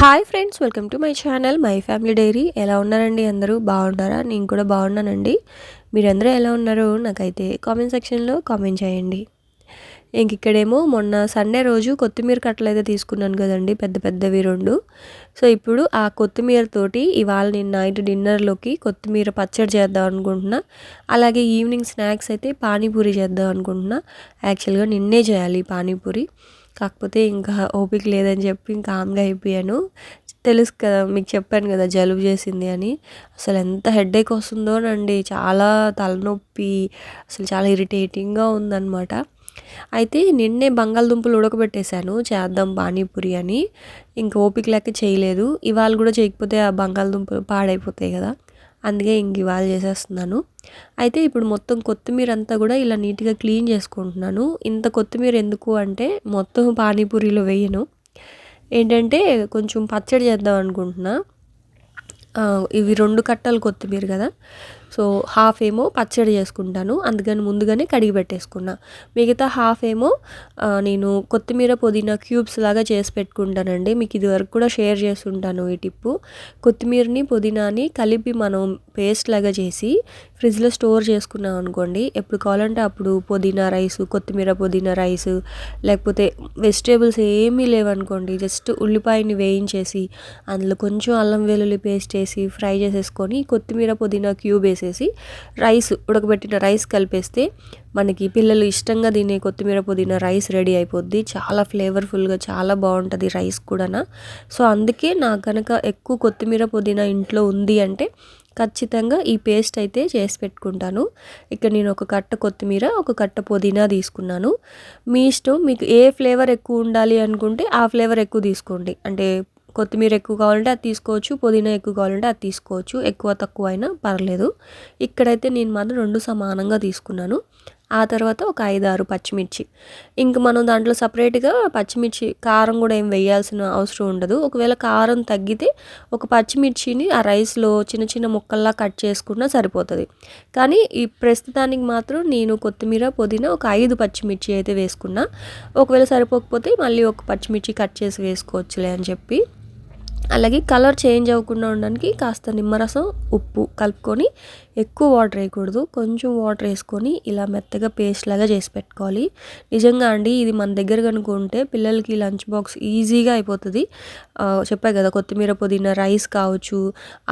Hi friends, welcome to my channel my family dairy. ఎలా ఉన్నారండి? అందరూ బాగున్నారా? నేను కూడా బాగున్నానండి. మీరందరూ ఎలా ఉన్నారో నాకైతే కామెంట్ సెక్షన్లో కామెంట్ చేయండి. ఇక్కడేమో మొన్న సండే రోజు కొత్తిమీర కట్టలు అయితే తీసుకున్నాను కదండి, పెద్ద పెద్దవి 2. సో ఇప్పుడు ఆ కొత్తిమీరతోటి ఇవాళ నేను నైట్ డిన్నర్లోకి కొత్తిమీర పచ్చడి చేద్దాం అనుకుంటున్నా. అలాగే ఈవినింగ్ స్నాక్స్ అయితే పానీపూరి చేద్దాం అనుకుంటున్నా. యాక్చువల్గా నిన్నే చేయాలి పానీపూరి, కాకపోతే ఇంకా ఓపిక లేదని చెప్పి ఇంకా కామ్గా అయిపోయాను. తెలుసు కదా, మీకు చెప్పాను కదా జలుబు చేసింది అని. అసలు ఎంత హెడేక్ వస్తుందోనండి, చాలా తలనొప్పి, అసలు చాలా ఇరిటేటింగ్గా ఉందన్నమాట. అయితే నిన్నే బంగాళదుంపలు ఉడకబెట్టేశాను చేద్దాం పానీపూరి అని. ఇంక ఓపిక లేక చేయలేదు. ఇవాళ కూడా చేయకపోతే ఆ బంగాళదుంపలు పాడైపోతాయి కదా, అందుకే ఇంక ఇవాళ చేసేస్తున్నాను. అయితే ఇప్పుడు మొత్తం కొత్తిమీర అంతా కూడా ఇలా నీట్గా క్లీన్ చేసుకుంటున్నాను. ఇంత కొత్తిమీర ఎందుకు అంటే మొత్తం పానీపూరిలో వేయను, ఏంటంటే కొంచెం పచ్చడి చేద్దాం అనుకుంటున్నా. ఇవి 2 కట్టలు కొత్తిమీర కదా, సో హాఫ్ ఏమో పచ్చడి చేసుకుంటాను, అందుకని ముందుగానే కడిగి పెట్టేసుకున్నా. మిగతా హాఫ్ ఏమో నేను కొత్తిమీర పుదీనా క్యూబ్స్ లాగా చేసి పెట్టుకుంటానండి. మీకు ఇది వరకు కూడా షేర్ చేస్తుంటాను ఈ టిప్పు. కొత్తిమీరని పుదీనాని కలిపి మనం పేస్ట్ లాగా చేసి ఫ్రిడ్జ్లో స్టోర్ చేసుకున్నాం అనుకోండి, ఎప్పుడు కావాలంటే అప్పుడు పుదీనా రైస్, కొత్తిమీర పుదీనా రైస్, లేకపోతే వెజిటేబుల్స్ ఏమీ లేవనుకోండి, జస్ట్ ఉల్లిపాయని వేయించేసి అందులో కొంచెం అల్లం వెల్లుల్లి పేస్ట్ వేసి ఫ్రై చేసేసుకొని కొత్తిమీర పుదీనా క్యూబ్ వేసేసి రైస్, ఉడకబెట్టిన రైస్ కలిపేస్తే మనకి పిల్లలు ఇష్టంగా తినే కొత్తిమీర పుదీనా రైస్ రెడీ అయిపోద్ది. చాలా ఫ్లేవర్ఫుల్గా చాలా బాగుంటుంది రైస్ కూడా. సో అందుకే నాకు కనుక ఎక్కువ కొత్తిమీర పుదీనా ఇంట్లో ఉంది అంటే ఖచ్చితంగా ఈ పేస్ట్ అయితే చేసి పెట్టుకుంటాను. ఇక్కడ నేను ఒక కట్ట కొత్తిమీర, ఒక కట్ట పుదీనా తీసుకున్నాను. మీ ఇష్టం, మీకు ఏ ఫ్లేవర్ ఎక్కువ ఉండాలి అనుకుంటే ఆ ఫ్లేవర్ ఎక్కువ తీసుకోండి. అంటే కొత్తిమీర ఎక్కువ కావాలంటే అది తీసుకోవచ్చు, పుదీనా ఎక్కువ కావాలంటే అది తీసుకోవచ్చు, ఎక్కువ తక్కువ అయినా పర్లేదు. ఇక్కడైతే నేను మాత్రం 2 సమానంగా తీసుకున్నాను. ఆ తర్వాత ఒక 5-6 పచ్చిమిర్చి. ఇంక మనం దాంట్లో సపరేట్గా పచ్చిమిర్చి కారం కూడా ఏం వేయాల్సిన అవసరం ఉండదు. ఒకవేళ కారం తగ్గితే ఒక పచ్చిమిర్చిని ఆ రైస్లో చిన్న చిన్న ముక్కల్లా కట్ చేసుకున్నా సరిపోతుంది. కానీ ఈ ప్రస్తుతానికి మాత్రం నేను కొత్తిమీర పుదీనా ఒక 5 పచ్చిమిర్చి అయితే వేసుకున్నా. ఒకవేళ సరిపోకపోతే మళ్ళీ ఒక పచ్చిమిర్చి కట్ చేసి వేసుకోవచ్చులే అని చెప్పి. అలాగే కలర్ చేంజ్ అవ్వకుండా ఉండడానికి కాస్త నిమ్మరసం, ఉప్పు కలుపుకొని, ఎక్కువ వాటర్ వేయకూడదు, కొంచెం వాటర్ వేసుకొని ఇలా మెత్తగా పేస్ట్ లాగా చేసి పెట్టుకోవాలి. నిజంగా అండి, ఇది మన దగ్గర కనుక ఉంటే పిల్లలకి లంచ్ బాక్స్ ఈజీగా అయిపోతుంది. చెప్పా కదా, కొత్తిమీర పుదీనా రైస్ కావచ్చు,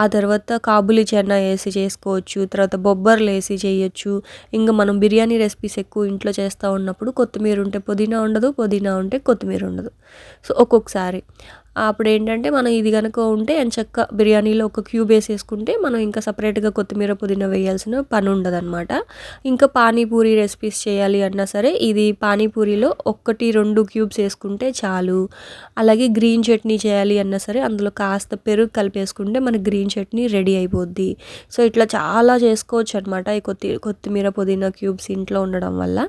ఆ తర్వాత కాబులి చెన్నా వేసి చేసుకోవచ్చు, తర్వాత బొబ్బర్లు వేసి చేయొచ్చు. ఇంకా మనం బిర్యానీ రెసిపీస్ ఎక్కువ ఇంట్లో చేస్తూ ఉన్నప్పుడు కొత్తిమీర ఉంటే పుదీనా ఉండదు, పుదీనా ఉంటే కొత్తిమీర ఉండదు. సో ఒక్కొక్కసారి అప్పుడు ఏంటంటే మనం ఇది కనుక ఉంటే ఎంచక్కా బిర్యానీలో ఒక క్యూబ్ వేసేసుకుంటే మనం ఇంకా సపరేట్గా కొత్తిమీర పుదీనా వేయాల్సిన పని ఉండదన్నమాట. ఇంకా పానీపూరి రెసిపీస్ చేయాలి అన్నా సరే ఇది పానీపూరిలో 1-2 క్యూబ్స్ వేసుకుంటే చాలు. అలాగే గ్రీన్ చట్నీ చేయాలి అన్నా సరే అందులో కాస్త పెరుగు కలిపేసుకుంటే మనకి గ్రీన్ చట్నీ రెడీ అయిపోద్ది. సో ఇట్లా చాలా చేసుకోవచ్చు అనమాట ఈ కొత్తిమీర పుదీనా క్యూబ్స్ ఇంట్లో ఉండడం వల్ల.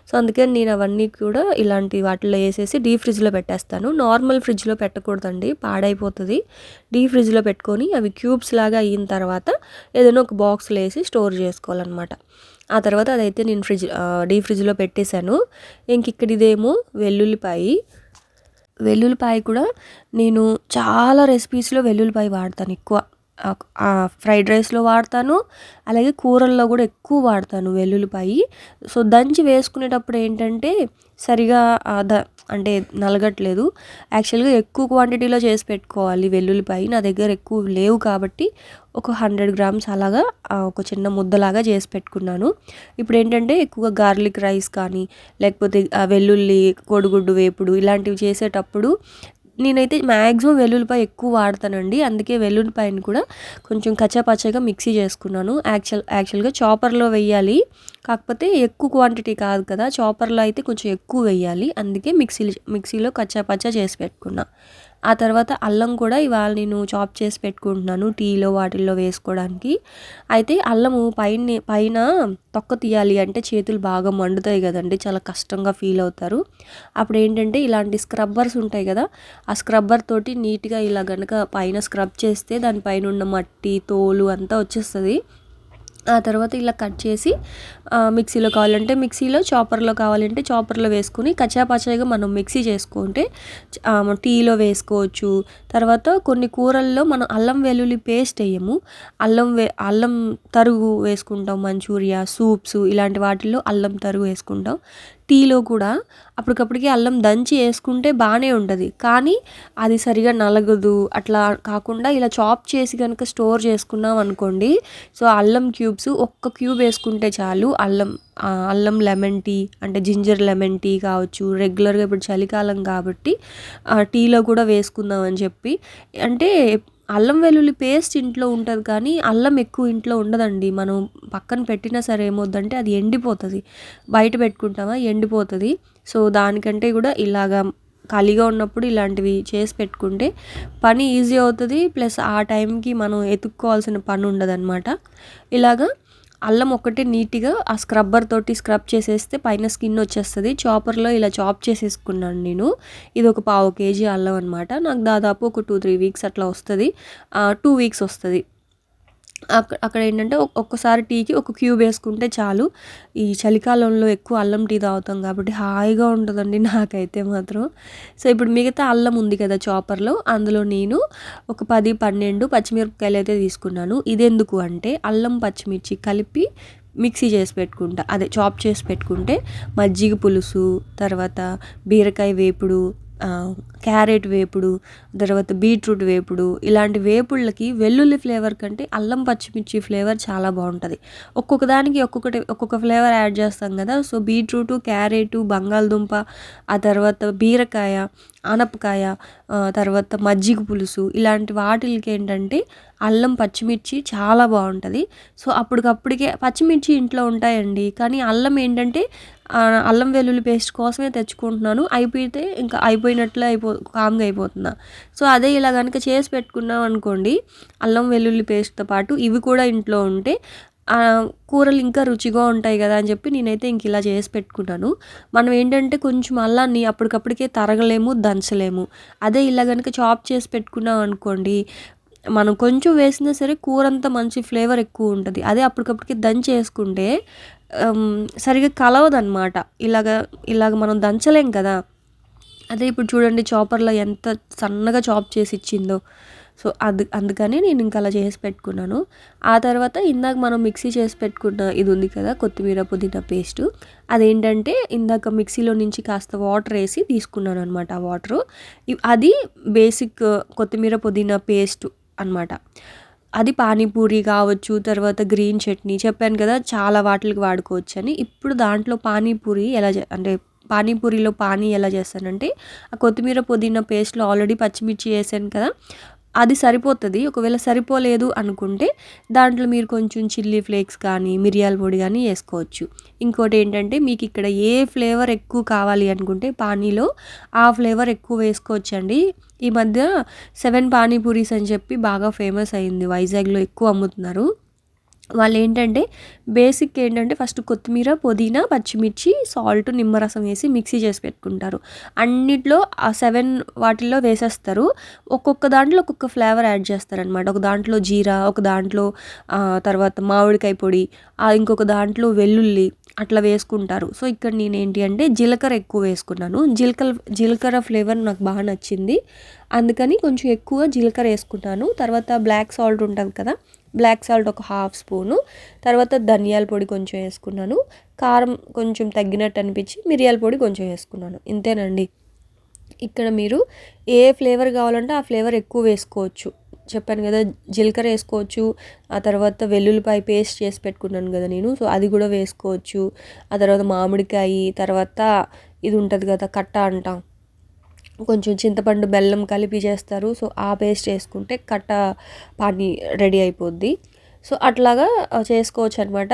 సో అందుకని నేను అవన్నీ కూడా ఇలాంటి వాటిలో వేసేసి డీప్ ఫ్రిడ్జ్లో పెట్టేస్తాను. నార్మల్ ఫ్రిడ్జ్లో పెట్టకూడదండి, పాడైపోతుంది. డీప్ ఫ్రిడ్జ్లో పెట్టుకొని అవి క్యూబ్స్ లాగా అయిన తర్వాత ఏదైనా ఒక బాక్స్లో వేసి స్టోర్ చేసుకోవాలన్నమాట. ఆ తర్వాత అదైతే నేను డీప్ ఫ్రిడ్జ్లో పెట్టేశాను. ఇక్కడ ఇదేమో వెల్లుల్లిపాయ కూడా నేను చాలా రెసిపీస్లో వెల్లుల్లిపాయ వాడతాను ఎక్కువ. ఫ్రైడ్ రైస్లో వాడతాను, అలాగే కూరల్లో కూడా ఎక్కువ వాడతాను వెల్లుల్లిపాయ. సో దంచి వేసుకునేటప్పుడు ఏంటంటే సరిగా అంటే నలగట్లేదు. యాక్చువల్గా ఎక్కువ క్వాంటిటీలో చేసి పెట్టుకోవాలి వెల్లుల్లిపాయ. నా దగ్గర ఎక్కువ లేవు కాబట్టి ఒక 100 గ్రామ్స్ అలాగా ఒక చిన్న ముద్దలాగా చేసి పెట్టుకున్నాను. ఇప్పుడు ఏంటంటే ఎక్కువగా గార్లిక్ రైస్ కానీ, లేకపోతే వెల్లుల్లి కోడిగుడ్డు వేపుడు ఇలాంటివి చేసేటప్పుడు నేనైతే మ్యాక్సిమం వెల్లుల్లిపాయ ఎక్కువ వాడతానండి. అందుకే వెల్లుల్లిపాయని కూడా కొంచెం కచ్చాపచ్చాగా మిక్సీ చేసుకున్నాను. యాక్చువల్గా చాపర్లో వేయాలి, కాకపోతే ఎక్కువ క్వాంటిటీ కాదు కదా, చాపర్లో అయితే కొంచెం ఎక్కువ వేయాలి, అందుకే మిక్సీలో కచ్చాపచ్చా చేసి పెట్టుకున్నా. ఆ తర్వాత అల్లం కూడా ఇవాళ నేను చాప్ చేసి పెట్టుకుంటున్నాను టీలో వాటిల్లో వేసుకోవడానికి. అయితే అల్లము పైన తొక్క తీయాలి అంటే చేతులు బాగా మండుతాయి కదండి, చాలా కష్టంగా ఫీల్ అవుతారు. అప్పుడు ఏంటంటే ఇలాంటి స్క్రబ్బర్స్ ఉంటాయి కదా, ఆ స్క్రబ్బర్ తోటి నీట్గా ఇలా కనుక పైన స్క్రబ్ చేస్తే దానిపైన ఉన్న మట్టి తోలు అంతా వచ్చేస్తుంది. ఆ తర్వాత ఇలా కట్ చేసి మిక్సీలో కావాలంటే మిక్సీలో, చాపర్లో కావాలంటే చాపర్లో వేసుకుని కచ్చాపచ్చాగా మనం మిక్సీ చేసుకుంటే టీలో వేసుకోవచ్చు. తర్వాత కొన్ని కూరల్లో మనం అల్లం వెల్లుల్లి పేస్ట్ వేయము, అల్లం తరుగు వేసుకుంటాం. మంచూరియా, సూప్స్ ఇలాంటి వాటిల్లో అల్లం తరుగు వేసుకుంటాం. టీలో కూడా అప్పటికప్పటికి అల్లం దంచి వేసుకుంటే బాగానే ఉంటుంది, కానీ అది సరిగా నలగదు. అట్లా కాకుండా ఇలా చాప్ చేసి కనుక స్టోర్ చేసుకున్నాం అనుకోండి, సో అల్లం క్యూబ్స్ ఒక్క క్యూబ్ వేసుకుంటే చాలు. అల్లం లెమన్ టీ అంటే జింజర్ లెమన్ టీ కావచ్చు, రెగ్యులర్గా ఇప్పుడు చలికాలం కాబట్టి టీలో కూడా వేసుకుందాం అని చెప్పి. అంటే అల్లం వెల్లుల్లి పేస్ట్ ఇంట్లో ఉంటుంది, కానీ అల్లం ఎక్కువ ఇంట్లో ఉండదండి. మనం పక్కన పెట్టినా సరే ఏమవుద్దంటే అది ఎండిపోతుంది, బయట పెట్టుకుంటామా ఎండిపోతుంది. సో దానికంటే కూడా ఇలాగా ఖాళీగా ఉన్నప్పుడు ఇలాంటివి చేసి పెట్టుకుంటే పని ఈజీ అవుతుంది, ప్లస్ ఆ టైంకి మనం ఎతుక్కోవాల్సిన పని ఉండదన్నమాట. ఇలాగా అల్లం ఒకటి నీట్గా ఆ స్క్రబ్బర్ తోటి స్క్రబ్ చేసేస్తే పైన స్కిన్ వచ్చేస్తుంది. చాపర్లో ఇలా చాప్ చేసేసుకున్నాను నేను. ఇది ఒక 1/4 kg అల్లం అనమాట. నాకు దాదాపు ఒక 2-3 వీక్స్ అట్లా వస్తుంది, 2 వీక్స్ వస్తుంది. అక్కడ ఏంటంటే ఒక్కసారి టీకి ఒక క్యూబ్ వేసుకుంటే చాలు. ఈ చలికాలంలో ఎక్కువ అల్లం టీ తాగుతాం కాబట్టి హాయిగా ఉంటుందండి నాకైతే మాత్రం. సో ఇప్పుడు మిగతా అల్లం ఉంది కదా చాపర్లో, అందులో నేను ఒక 10-12 పచ్చిమిరపకాయలు అయితే తీసుకున్నాను. ఇదెందుకు అంటే అల్లం పచ్చిమిర్చి కలిపి మిక్సీ చేసి పెట్టుకుంటా, అదే చాప్ చేసి పెట్టుకుంటే మజ్జిగ పులుసు, తర్వాత బీరకాయ వేపుడు, క్యారెట్ వేపుడు, తర్వాత బీట్రూట్ వేపుడు, ఇలాంటి వేపుళ్ళకి వెల్లుల్లి ఫ్లేవర్ కంటే అల్లం పచ్చిమిర్చి ఫ్లేవర్ చాలా బాగుంటుంది. ఒక్కొక్క దానికి ఒక్కొక్క ఫ్లేవర్ యాడ్ చేస్తాం కదా. సో బీట్రూటు, క్యారెట్, బంగాళదుంప, ఆ తర్వాత బీరకాయ, ఆనపకాయ, తర్వాత మజ్జిగ పులుసు, ఇలాంటి వాటికి ఏంటంటే అల్లం పచ్చిమిర్చి చాలా బాగుంటుంది. సో అప్పటికప్పటికే పచ్చిమిర్చి ఇంట్లో ఉంటాయండి, కానీ అల్లం ఏంటంటే అల్లం వెల్లుల్లి పేస్ట్ కోసమే తెచ్చుకుంటున్నాను. అయిపోతే ఇంకా అయిపోయినట్లే కామ్గా అయిపోతున్నా. సో అదే ఇలా కనుక చేసి పెట్టుకున్నాం అనుకోండి, అల్లం వెల్లుల్లి పేస్ట్తో పాటు ఇవి కూడా ఇంట్లో ఉంటే కూరలు ఇంకా రుచిగా ఉంటాయి కదా అని చెప్పి నేనైతే ఇంక ఇలా చేసి పెట్టుకున్నాను. మనం ఏంటంటే కొంచెం అల్లాన్ని అప్పటికప్పటికే తరగలేము, దంచలేము. అదే ఇలా కనుక చాప్ చేసి పెట్టుకున్నాం అనుకోండి, మనం కొంచెం వేసినా సరే కూర అంతా మంచి ఫ్లేవర్ ఎక్కువ ఉంటుంది. అదే అప్పటికప్పటికి దంచి వేసుకుంటే సరిగ్గా కలవదనమాట. ఇలాగ మనం దంచలేం కదా. అదే ఇప్పుడు చూడండి చాపర్లో ఎంత సన్నగా చాప్ చేసి ఇచ్చిందో. సో అందుకని నేను ఇంకా అలా చేసి పెట్టుకున్నాను. ఆ తర్వాత ఇందాక మనం మిక్సీ చేసి పెట్టుకున్న ఇది ఉంది కదా, కొత్తిమీర పుదీనా పేస్టు, అదేంటంటే ఇందాక మిక్సీలో నుంచి కాస్త వాటర్ వేసి తీసుకున్నాను అనమాట. ఆ వాటరు అది బేసిక్ కొత్తిమీర పుదీనా పేస్ట్ అనమాట. అది పానీపూరి కావచ్చు, తర్వాత గ్రీన్ చట్నీ చెప్పాను కదా, చాలా వాటికి వాడుకోవచ్చు అని. ఇప్పుడు దాంట్లో పానీపూరి అంటే పానీపూరిలో ఎలా చేస్తానంటే, ఆ కొత్తిమీర పుదీనా పేస్ట్లో ఆల్రెడీ పచ్చిమిర్చి వేసాను కదా, అది సరిపోతుంది. ఒకవేళ సరిపోలేదు అనుకుంటే దాంట్లో మీరు కొంచెం చిల్లీ ఫ్లేక్స్ కానీ, మిరియాల పొడి కానీ వేసుకోవచ్చు. ఇంకోటి ఏంటంటే మీకు ఇక్కడ ఏ ఫ్లేవర్ ఎక్కువ కావాలి అనుకుంటే పానీలో ఆ ఫ్లేవర్ ఎక్కువ వేసుకోవచ్చండి. ఈ మధ్య 7 పానీపూరీస్ అని చెప్పి బాగా ఫేమస్ అయింది, వైజాగ్లో ఎక్కువ అమ్ముతున్నారు. వాళ్ళు ఏంటంటే బేసిక్ ఏంటంటే ఫస్ట్ కొత్తిమీర, పుదీనా, పచ్చిమిర్చి, సాల్ట్, నిమ్మరసం వేసి మిక్సీ చేసి పెట్టుకుంటారు. అన్నిట్లో ఆ 7 వాటిల్లో వేసేస్తారు. ఒక్కొక్క దాంట్లో ఒక్కొక్క ఫ్లేవర్ యాడ్ చేస్తారనమాట. ఒక దాంట్లో జీరా, ఒక దాంట్లో తర్వాత మామిడికాయ పొడి, ఇంకొక దాంట్లో వెల్లుల్లి, అట్లా వేసుకుంటారు. సో ఇక్కడ నేనేంటి అంటే జీలకర్ర ఎక్కువ వేసుకున్నాను. జీలకర్ర ఫ్లేవర్ నాకు బాగా నచ్చింది, అందుకని కొంచెం ఎక్కువ జీలకర్ర వేసుకున్నాను. తర్వాత బ్లాక్ సాల్ట్ ఉంటుంది కదా, బ్లాక్ సాల్ట్ ఒక 1/2 స్పూను, తర్వాత ధనియాల పొడి కొంచెం వేసుకున్నాను. కారం కొంచెం తగ్గినట్టు అనిపించి మిరియాల పొడి కొంచెం వేసుకున్నాను. ఇంతేనండి. ఇక్కడ మీరు ఏ ఫ్లేవర్ కావాలంటే ఆ ఫ్లేవర్ ఎక్కువ వేసుకోవచ్చు. చెప్పాను కదా, జీలకర్ర వేసుకోవచ్చు. ఆ తర్వాత వెల్లుల్లిపాయ పేస్ట్ చేసి పెట్టుకున్నాను కదా నేను, సో అది కూడా వేసుకోవచ్చు. ఆ తర్వాత మామిడికాయ, తర్వాత ఇది ఉంటుంది కదా కట్ట అంటాం, కొంచెం చింతపండు బెల్లం కలిపి చేస్తారు. సో ఆ పేస్ట్ వేసుకుంటే కట్ట పానీ రెడీ అయిపోద్ది. సో అట్లాగా చేసుకోవచ్చు అనమాట.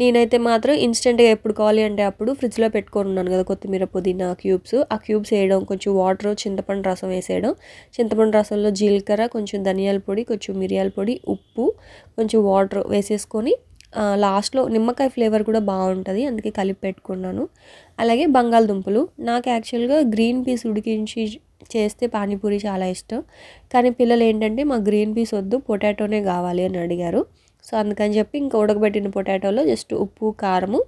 నేనైతే మాత్రం ఇన్స్టెంట్గా ఎప్పుడు కావాలి అంటే అప్పుడు ఫ్రిడ్జ్లో పెట్టుకొని ఉన్నాను కదా కొత్తిమీర పుదీనా క్యూబ్స్, ఆ క్యూబ్స్ వేయడం, కొంచెం వాటర్, చింతపండు రసం వేసేయడం. చింతపండు రసంలో జీలకర్ర, కొంచెం ధనియాల పొడి, కొంచెం మిరియాల పొడి, ఉప్పు, కొంచెం వాటర్ వేసేసుకొని లాస్ట్లో నిమ్మకాయ ఫ్లేవర్ కూడా బాగుంటుంది, అందుకే కలిపి పెట్టుకున్నాను. అలాగే బంగాళదుంపలు, నాకు యాక్చువల్గా గ్రీన్ పీస్ ఉడికించి చేస్తే పానీపూరి చాలా ఇష్టం, కానీ పిల్లలు ఏంటంటే మాకు గ్రీన్ పీస్ వద్దు, పొటాటోనే కావాలి అని అడిగారు. సో అందుకని చెప్పి ఇంకా ఉడకబెట్టిన పొటాటోలో జస్ట్ ఉప్పు కారము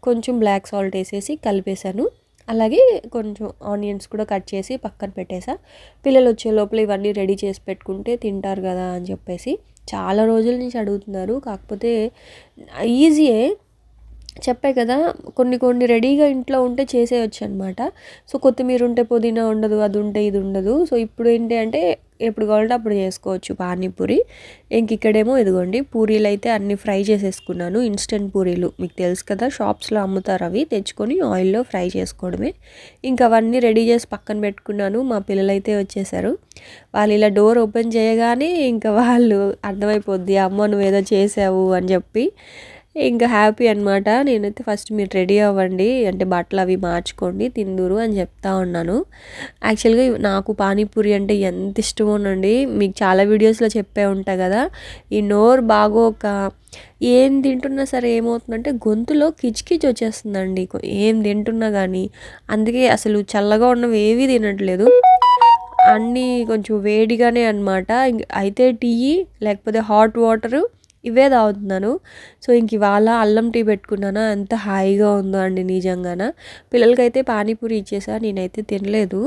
కొంచెం బ్లాక్ సాల్ట్ వేసేసి కలిపేశాను. అలాగే కొంచెం ఆనియన్స్ కూడా కట్ చేసి పక్కన పెట్టేసా. పిల్లలు వచ్చే లోపల ఇవన్నీ రెడీ చేసి పెట్టుకుంటే తింటారు కదా అని చెప్పేసి. చాలా రోజుల నుంచి అడుగుతున్నారు, కాకపోతే ఈజీయే చెప్పే కదా, కొన్ని కొన్ని రెడీగా ఇంట్లో ఉంటే చేసేయచ్చు అనమాట. సో కొత్తిమీర ఉంటే పుదీనా ఉండదు, అది ఉంటే ఇది ఉండదు. సో ఇప్పుడు ఏంటి అంటే ఎప్పుడు కావాలంటే అప్పుడు చేసుకోవచ్చు పానీపూరి. ఇంక ఇక్కడేమో ఇదిగోండి పూరీలు అయితే అన్ని ఫ్రై చేసేసుకున్నాను. ఇన్స్టెంట్ పూరీలు మీకు తెలుసు కదా, షాప్స్లో అమ్ముతారు, అవి తెచ్చుకొని ఆయిల్లో ఫ్రై చేసుకోవడమే. ఇంకా అవన్నీ రెడీ చేసి పక్కన పెట్టుకున్నాను. మా పిల్లలైతే వచ్చేసారు. వాళ్ళు ఇలా డోర్ ఓపెన్ చేయగానే ఇంకా వాళ్ళు అర్థమైపోద్ది, అమ్మ నువ్వేదో చేసావు అని చెప్పి. ఇంకా హ్యాపీ అనమాట. నేనైతే ఫస్ట్ మీరు రెడీ అవ్వండి, అంటే బట్టలు అవి మార్చుకోండి, తిందురు అని చెప్తా ఉన్నాను. యాక్చువల్గా నాకు పానీపూరి అంటే ఎంత ఇష్టమోనండి, మీకు చాలా వీడియోస్లో చెప్పే ఉంటా కదా. ఈ నోరు బాగోక ఏం తింటున్నా సరే ఏమవుతుందంటే గొంతులో కిచ్ వచ్చేస్తుందండి ఏం తింటున్నా కానీ. అందుకే అసలు చల్లగా ఉన్నవి ఏవీ తినట్లేదు, అన్నీ కొంచెం వేడిగానే అనమాట. అయితే టీ లేకపోతే హాట్ వాటరు ఇవే తాగుతున్నాను. సో ఇంక ఇవాళ అల్లం టీ పెట్టుకున్నాను, ఎంత హాయిగా ఉందో అండి నిజంగాన. పిల్లలకైతే పానీపూరి ఇచ్చేసా, నేనైతే తినలేదు.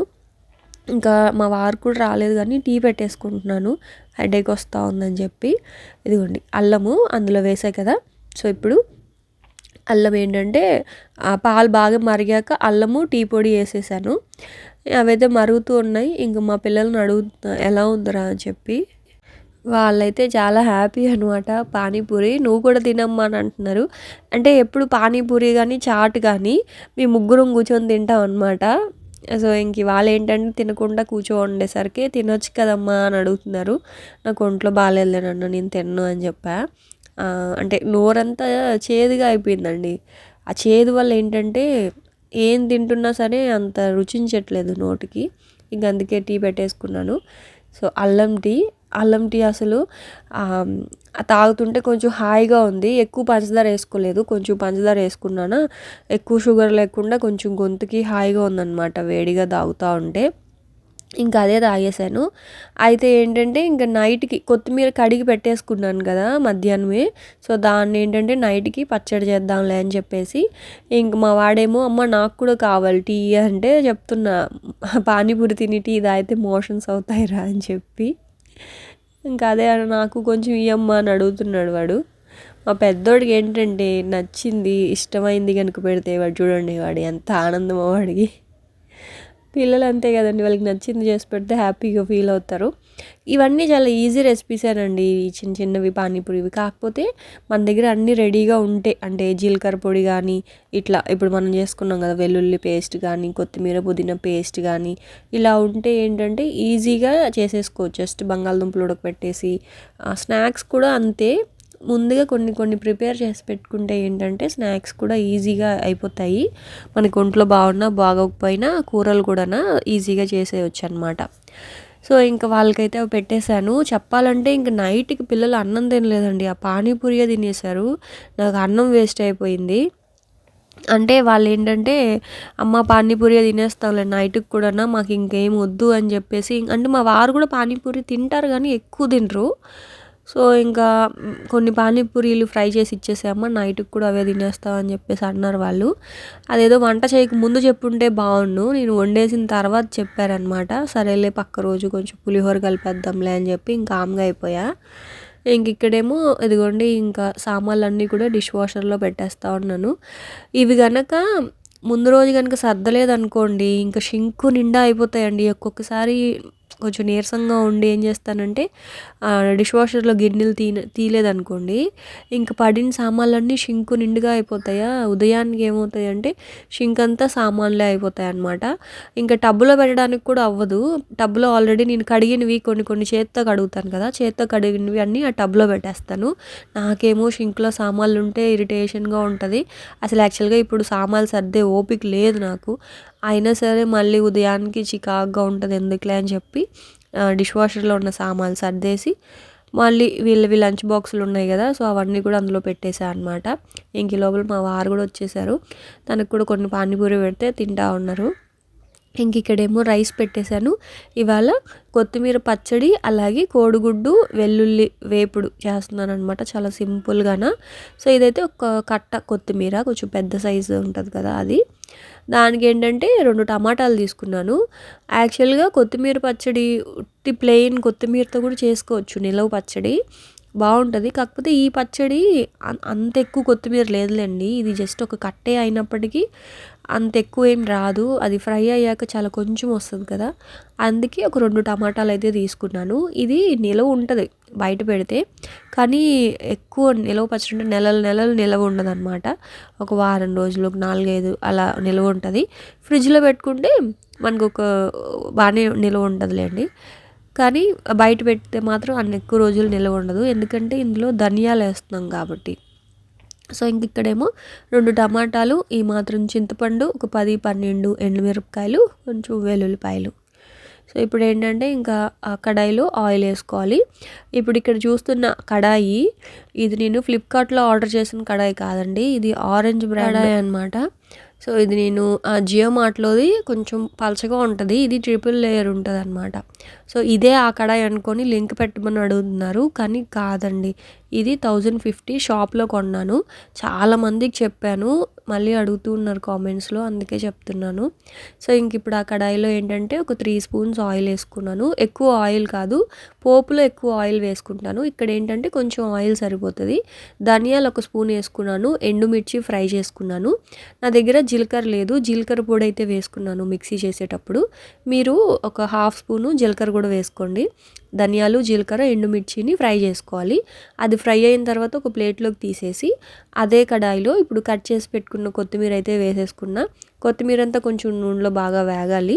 ఇంకా మా వారు కూడా రాలేదు కానీ టీ పెట్టేసుకుంటున్నాను, హెడేక్ వస్తూ ఉందని చెప్పి. ఇదిగోండి అల్లము అందులో వేసాయి కదా. సో ఇప్పుడు అల్లం ఏంటంటే పాలు బాగా మరిగాక అల్లము టీ పొడి వేసేసాను. అవైతే మరుగుతూ ఉన్నాయి. ఇంక మా పిల్లల్ని అడుగుతున్నా ఎలా ఉందిరా అని చెప్పి. వాళ్ళైతే చాలా హ్యాపీ అనమాట. పానీపూరి నువ్వు కూడా తినమ్మా అని అంటున్నారు. అంటే ఎప్పుడు పానీపూరి కానీ చాట్ కానీ మేము ముగ్గురం కూర్చొని తింటాం అనమాట. సో ఇంక ఇవాళ ఏంటంటే తినకుండా కూర్చోండేసరికి తినొచ్చు కదమ్మా అని అడుగుతున్నారు. నాకు ఒంట్లో బాగాలేదులేనన్న నేను తిన్ను అని చెప్పా. అంటే నోరంతా చేదుగా అయిపోయిందండి. ఆ చేదు వల్ల ఏంటంటే ఏం తింటున్నా సరే అంత రుచించట్లేదు నోటికి. ఇంక అందుకే టీ పెట్టేసుకున్నాను. సో అల్లం టీ అసలు తాగుతుంటే కొంచెం హాయిగా ఉంది. ఎక్కువ పంచదార వేసుకోలేదు, కొంచెం పంచదార వేసుకున్నాను. ఎక్కువ షుగర్ లేకుండా కొంచెం గొంతుకి హాయిగా ఉందన్నమాట వేడిగా తాగుతూ ఉంటే. ఇంకా అదే తాగేసాను. అయితే ఏంటంటే ఇంకా నైట్కి కొత్తిమీర కడిగి పెట్టేసుకున్నాను కదా మధ్యాహ్నమే. సో దాన్ని ఏంటంటే నైట్కి పచ్చడి చేద్దాంలే అని చెప్పేసి. ఇంక మా వాడేమో అమ్మ నాకు కూడా కావాలి టీ అంటే చెప్తున్నా, పానీపూరి తిని టీ తాగితే మోషన్స్ అవుతాయిరా అని చెప్పి. ఇంకా అదే నాకు కొంచెం ఇయ్యమ్మ అని అడుగుతున్నాడు వాడు. మా పెద్దోడికి ఏంటంటే నచ్చింది ఇష్టమైంది కనుక పెడితే వాడు చూడండి వాడు ఎంత ఆనందమో వాడికి. పిల్లలు అంతే కదండి, వాళ్ళకి నచ్చింది చేసి పెడితే హ్యాపీగా ఫీల్ అవుతారు. ఇవన్నీ చాలా ఈజీ రెసిపీసేనండి ఈ చిన్న చిన్నవి పానీపూరివి. కాకపోతే మన దగ్గర అన్నీ రెడీగా ఉంటే, అంటే జీలకర్ర పొడి కానీ ఇట్లా ఇప్పుడు మనం చేసుకున్నాం కదా వెల్లుల్లి పేస్ట్ కానీ కొత్తిమీర పుదీనా పేస్ట్ కానీ ఇలా ఉంటే ఏంటంటే ఈజీగా చేసేసుకోవచ్చు. జస్ట్ బంగాళదుంపలు ఉడకపెట్టేసి. స్నాక్స్ కూడా అంతే, ముందుగా కొన్ని ప్రిపేర్ చేసి పెట్టుకుంటే ఏంటంటే స్నాక్స్ కూడా ఈజీగా అయిపోతాయి. మనకి ఒంట్లో బాగున్నా బాగోకపోయినా కూరలు కూడా ఈజీగా చేసేయచ్చు అనమాట. సో ఇంకా వాళ్ళకైతే అవి పెట్టేశాను. చెప్పాలంటే ఇంక నైట్కి పిల్లలు అన్నం తినలేదండి, ఆ పానీపూరియే తినేశారు. నాకు అన్నం వేస్ట్ అయిపోయింది. అంటే వాళ్ళు ఏంటంటే అమ్మ పానీపూరియే తినేస్తాంలే నైట్కి కూడా, మాకు ఇంకేం వద్దు అని చెప్పేసి. అంటే మా వారు కూడా పానీపూరి తింటారు కానీ ఎక్కువ తినరు. సో ఇంకా కొన్ని పానీపూరీలు ఫ్రై చేసి ఇచ్చేసామా, నైట్కి కూడా అవే తినేస్తాం అని చెప్పేసి అన్నారు వాళ్ళు. అదేదో వంట చేయక ముందు చెప్పుంటే బాగుండు, నేను వండేసిన తర్వాత చెప్పారనమాట. సరేలే పక్క రోజు కొంచెం పులిహోర కలిపేద్దాంలే అని చెప్పి ఇంకా ఆమ్గా అయిపోయా. ఇంక ఇక్కడేమో ఇదిగోండి ఇంకా సామాన్లన్నీ కూడా డిష్ వాషర్లో పెట్టేస్తూ ఉన్నాను. ఇవి కనుక ముందు రోజు కనుక సర్దలేదనుకోండి ఇంకా షింకు నిండా అయిపోతాయండి. ఒక్కొక్కసారి కొంచెం నీరసంగా ఉండి ఏం చేస్తానంటే డిష్ వాషర్లో గిన్నెలు తీయలేదనుకోండి ఇంకా పడిన సామాన్లన్నీ షింకు నిండుగా అయిపోతాయా. ఉదయానికి ఏమవుతాయి అంటే షింక్ అంతా సామాన్లే అయిపోతాయి అన్నమాట. ఇంకా టబ్బులో పెట్టడానికి కూడా అవ్వదు. టబ్లో ఆల్రెడీ నేను కడిగినవి కొన్ని చేత్తో కడుగుతాను కదా, చేత్తో కడిగినవి అన్నీ ఆ టబ్లో పెట్టేస్తాను. నాకేమో షింక్లో సామాన్లు ఉంటే ఇరిటేషన్గా ఉంటుంది. అసలు యాక్చువల్గా ఇప్పుడు సామాన్లు సర్దే ఓపిక లేదు నాకు. అయినా సరే మళ్ళీ ఉదయానికి చికాగ్గా ఉంటుంది ఎందుకులే అని చెప్పి డిష్ వాషర్లో ఉన్న సామాన్లు సర్దేసి మళ్ళీ వీళ్ళవి లంచ్ బాక్సులు ఉన్నాయి కదా, సో అవన్నీ కూడా అందులో పెట్టేసా అనమాట. ఇంక లోపల మా వారు కూడా వచ్చేసారు, తనకు కూడా కొన్ని పానీపూరి పెడితే తింటా ఉన్నారు. ఇంక ఇక్కడేమో రైస్ పెట్టేశాను. ఇవాళ కొత్తిమీర పచ్చడి అలాగే కోడిగుడ్డు వెల్లుల్లి వేపుడు చేస్తున్నాననమాట. చాలా సింపుల్‌గాన. సో, ఇదైతే ఒక కట్ట కొత్తిమీర కొంచెం పెద్ద సైజు ఉంటది కదా అది. దానికేంటంటే 2 టమాటాలు తీసుకున్నాను. యాక్చువల్‌గా కొత్తిమీర పచ్చడి ఉట్టి ప్లెయిన్ కొత్తిమీరతో కూడా చేసుకోవచ్చు నిలవ పచ్చడి. బావుంటది. కాకపోతే ఈ పచ్చడి అంత ఎక్కువ కొత్తిమీర లేదులెండి. ఇది జస్ట్ ఒక కట్టే అయినప్పటికీ అంత ఎక్కువ ఏం రాదు. అది ఫ్రై అయ్యాక చాలా కొంచెం వస్తది కదా! అందుకే ఒక 2 టమాటాలయితే తీసుకున్నాను. ఇది నిలవ ఉంటది బయట పెడితే. కానీ ఎక్కువ నిలవ పచ్చడి అంటే నెలలు నెలలు నిలవ ఉండదనమాట. ఒక వారం రోజులు, ఒక 4, 5 అలా నిలవ ఉంటది. ఫ్రిడ్జ్‌లో పెట్టుకుంటే మనకొక బానే నిలవ ఉంటదిలెండి. కానీ బయట పెడితే మాత్రం అన్ని ఎక్కువ రోజులు నిలవ ఉండదు. ఎందుకంటే ఇందులో ధనియాలేస్తున్నాం కాబట్టి. సో, ఇంకిక్కడేమో 2 టమాటాలు, ఈ మాత్రం చింతపండు, ఒక 10, 12 ఎండుమిరపకాయలు, కొంచెం వెల్లుల్లిపాయలు. సో, ఇప్పుడేంటంటే ఇంకా కడాయిలో ఆయిల్ ఏసుకోవాలి. ఇప్పుడు ఇక్కడ చూస్తున్న కడాయి ఇది నేను ఫ్లిప్‌కార్ట్‌లో ఆర్డర్ చేసిన కడాయి కాదండి. ఇది ఆరెంజ్ బ్రాండ్ కడాయి అనమాట. సో, ఇది నేను జియో మార్ట్‌లోది కొంచెం పలచగా ఉంటది. ఇది ట్రిపుల్ లేయర్ ఉంటదనమాట. సో, ఇదే ఆ కడాయి అనుకోని లింక్ పెట్టమని అడుగుతున్నారు. కానీ కాదండి. ఇది 1050 షాప్‌లో కొన్నాను. చాలామందికి చెప్పాను. మళ్ళీ అడుగుతూ ఉన్నారు కామెంట్స్‌లో. అందుకే చెప్తున్నాను. సో, ఇంకిప్పుడు ఆ కడాయిలో ఏంటంటే ఒక 3 స్పూన్స్ ఆయిల్ ఏసుకున్నాను. ఎక్కువ ఆయిల్ కాదు. పోపులో ఎక్కువ ఆయిల్ వేసుకుంటాను. ఇక్కడేంటంటే కొంచెం ఆయిల్ సరిపోతది. ధనియాలు ఒక స్పూన్ ఏసుకున్నాను. ఎండుమిర్చి ఫ్రై చేసుకున్నాను. నా దగ్గర జీలకర్ర లేదు. జీలకర్ర పొడి అయితే వేసుకున్నాను మిక్సీ చేసేటప్పుడు. మీరు ఒక హాఫ్ స్పూను జీలకర్ర కూడా వేసుకోండి. ధనియాలు, జీలకర్ర, ఎండుమిర్చిని ఫ్రై చేసుకోవాలి. అది ఫ్రై అయిన తర్వాత ఒక ప్లేట్లోకి తీసేసి అదే కడాయిలో ఇప్పుడు కట్ చేసి పెట్టుకున్న కొత్తిమీర అయితే వేసేసుకున్నా. కొత్తిమీర అంతా కొంచెం నూనెలో బాగా వేగాలి.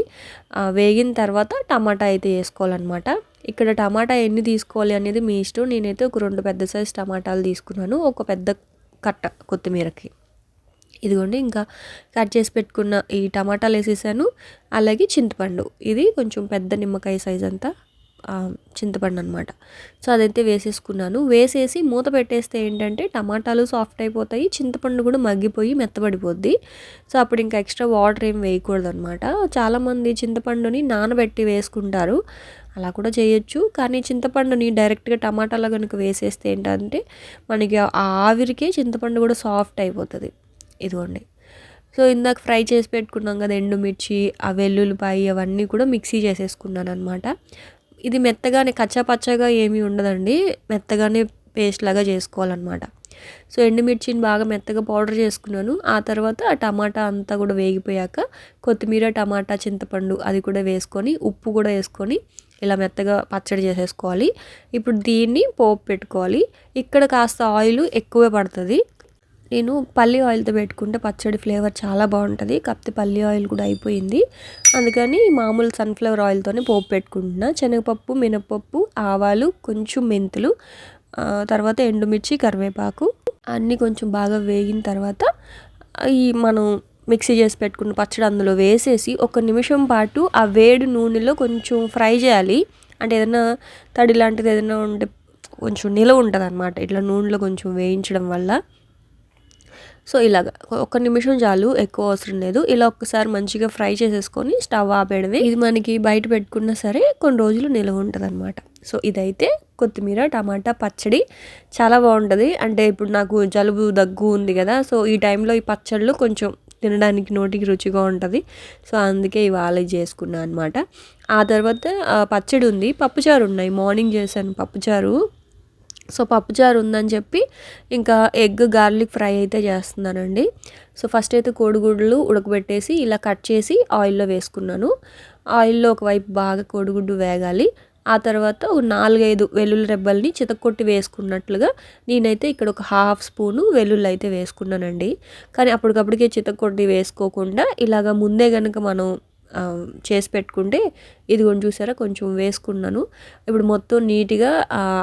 వేగిన తర్వాత టమాటా అయితే వేసుకోవాలన్నమాట. ఇక్కడ టమాటా ఎన్ని తీసుకోవాలి అనేది మీ ఇష్టం. నేనైతే ఒక 2 పెద్ద సైజు టమాటాలు తీసుకున్నాను. ఒక పెద్ద కట్ట కొత్తిమీరకి. ఇదిగోండి ఇంకా కట్ చేసి పెట్టుకున్న ఈ టమాటాలు వేసేసాను. అలాగే చింతపండు. ఇది కొంచెం పెద్ద నిమ్మకాయ సైజ్ అంతా చింతపండు అనమాట. సో, అదైతే వేసేసుకున్నాను. వేసేసి మూత పెట్టేస్తే ఏంటంటే టమాటాలు సాఫ్ట్ అయిపోతాయి. చింతపండు కూడా మగ్గిపోయి మెత్తబడిపోద్ది. సో, అప్పుడు ఇంకా ఎక్స్ట్రా వాటర్ ఏం వేయకూడదనమాట. చాలామంది చింతపండుని నానబెట్టి వేసుకుంటారు. అలా కూడా చేయొచ్చు. కానీ చింతపండుని డైరెక్ట్‌గా టమాటాలో గనుక వేసేస్తే ఏంటంటే మనకి ఆ ఆవిరికే చింతపండు కూడా సాఫ్ట్ అయిపోతది. ఇదిగోండి. సో, ఇందాక ఫ్రై చేసి పెట్టుకున్నాం కదా ఎండుమిర్చి, ఆ వెల్లుల్లిపాయి అవన్నీ కూడా మిక్సీ చేసేసుకున్నాననమాట. ఇది మెత్తగానే కచ్చా పచ్చాగా ఏమీ ఉండదండి. మెత్తగానే పేస్ట్ లాగా చేసుకోవాలన్నమాట. సో, ఎండుమిర్చిని బాగా మెత్తగా పౌడర్ చేసుకున్నాను. ఆ తర్వాత ఆ టమాటా అంతా కూడా వేగిపోయాక కొత్తిమీర, టమాటా, చింతపండు అది కూడా వేసుకొని ఉప్పు కూడా వేసుకొని ఇలా మెత్తగా పచ్చడి చేసేసుకోవాలి. ఇప్పుడు దీన్ని పోపు పెట్టుకోవాలి. ఇక్కడ కాస్త ఆయిల్ ఎక్కువే పడుతుంది. నేను పల్లి ఆయిల్తో పెట్టుకుంటే పచ్చడి ఫ్లేవర్ చాలా బాగుంటుంది. కాకపోతే పల్లి ఆయిల్ కూడా అయిపోయింది. అందుకని మామూలు సన్ఫ్లవర్ ఆయిల్తోనే పోపు పెట్టుకుంటున్నా. శనగపప్పు, మినపప్పు, ఆవాలు, కొంచెం మెంతులు, తర్వాత ఎండుమిర్చి, కరివేపాకు అన్నీ కొంచెం బాగా వేగిన తర్వాత ఈ మనం మిక్సీ చేసి పెట్టుకున్న పచ్చడి అందులో వేసేసి 1 నిమిషం పాటు ఆ వేడి నూనెలో కొంచెం ఫ్రై చేయాలి. అంటే ఏదైనా తడి లాంటిది ఏదైనా ఉంటే కొంచెం నిలవ ఉంటుంది అనమాట. ఇట్లా నూనెలో కొంచెం వేయించడం వల్ల. సో, ఇలాగ 1 నిమిషం చాలు, ఎక్కువ అవసరం లేదు. ఇలా ఒక్కసారి మంచిగా ఫ్రై చేసేసుకొని స్టవ్ ఆపేయడమే. ఇది మనకి బయట పెట్టుకున్నా సరే కొన్ని రోజులు నిలవ ఉంటదనమాట. సో, ఇదైతే కొత్తిమీర, టమాటా పచ్చడి చాలా బాగుంటుంది. అంటే ఇప్పుడు నాకు జలుబు, దగ్గు ఉంది కదా! సో, ఈ టైంలో ఈ పచ్చళ్ళు కొంచెం తినడానికి నోటికి రుచిగా ఉంటుంది. సో, అందుకే ఇవాళ చేసుకున్నాను అనమాట. ఆ తర్వాత పచ్చడి ఉంది, పప్పుచారు ఉన్నాయి. మార్నింగ్ చేశాను పప్పుచారు. సో, పప్పుచారు ఉందని చెప్పి ఇంకా ఎగ్ గార్లిక్ ఫ్రై అయితే చేస్తున్నానండి. సో, ఫస్ట్ అయితే కోడిగుడ్లు ఉడకబెట్టేసి ఇలా కట్ చేసి ఆయిల్లో వేసుకున్నాను. ఆయిల్లో ఒకవైపు బాగా కోడిగుడ్డు వేగాలి. ఆ తర్వాత ఒక 4, 5 వెల్లుల్లి రెబ్బల్ని చితక్కొట్టి వేసుకున్నట్లుగా నేనైతే ఇక్కడ ఒక హాఫ్ స్పూను వెల్లుల్లి అయితే వేసుకున్నానండి. కానీ అప్పటికప్పటికే చితక్కొట్టి వేసుకోకుండా ఇలాగ ముందే గనుక మనం చేసి పెట్టుకుంటే ఇదిగోండి చూసారా కొంచెం వేసుకున్నాను. ఇప్పుడు మొత్తం నీట్‌గా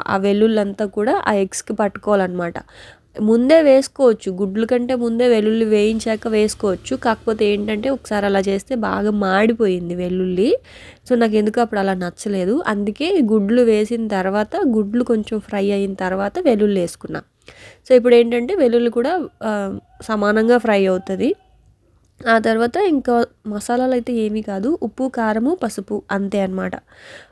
ఆ వెల్లుల్లంతా కూడా ఆ ఎగ్స్‌కి పట్టుకోవాలన్నమాట. ముందే వేసుకోవచ్చు. గుడ్ల కంటే ముందే వెల్లుల్లి వేయించాక వేసుకోవచ్చు. కాకపోతే ఏంటంటే ఒకసారి అలా చేస్తే బాగా మాడిపోయింది వెల్లుల్లి. సో, నాకెందుకో అప్పుడు అలా నచ్చలేదు. అందుకే గుడ్లు వేసిన తర్వాత గుడ్లు కొంచెం ఫ్రై అయిన తర్వాత వెల్లుల్లి వేసుకున్నా. సో, ఇప్పుడేంటంటే వెల్లుల్లి కూడా సమానంగా ఫ్రై అవుతది. ఆ తర్వాత ఇంకా మసాలాలైతే ఏమీ కాదు. ఉప్పు, కారము, పసుపు అంతే అనమాట.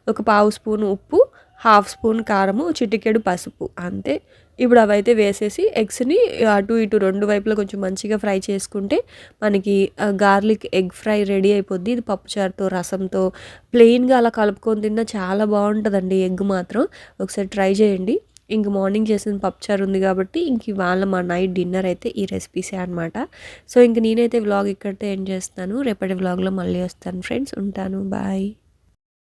ఒక పావు స్పూను ఉప్పు, హాఫ్ స్పూన్ కారము, చిటికెడు పసుపు అంతే. ఇప్పుడు అవైతే వేసేసి ఎగ్స్‌ని అటు ఇటు 2 వైపులా కొంచెం మంచిగా ఫ్రై చేసుకుంటే మనకి గార్లిక్ ఎగ్ ఫ్రై రెడీ అయిపోద్ది. ఇది పప్పుచారుతో, రసంతో, ప్లెయిన్‌గా అలా కలుపుకొని తిన్నా చాలా బావుంటదండి ఎగ్ మాత్రం. ఒకసారి ట్రై చేయండి. ఇంక మార్నింగ్ చేసిన పప్పుచారు ఉంది కాబట్టి ఇంక ఇవాళ మా నైట్ డిన్నర్ అయితే ఈ రెసిపీసే అనమాట. సో, ఇంక నేనైతే వ్లాగ్ ఇక్కడితో ఎండ్ చేస్తున్నాను. రేపటి వ్లాగ్‌లో మళ్ళీ వస్తాను ఫ్రెండ్స్. ఉంటాను. బాయ్.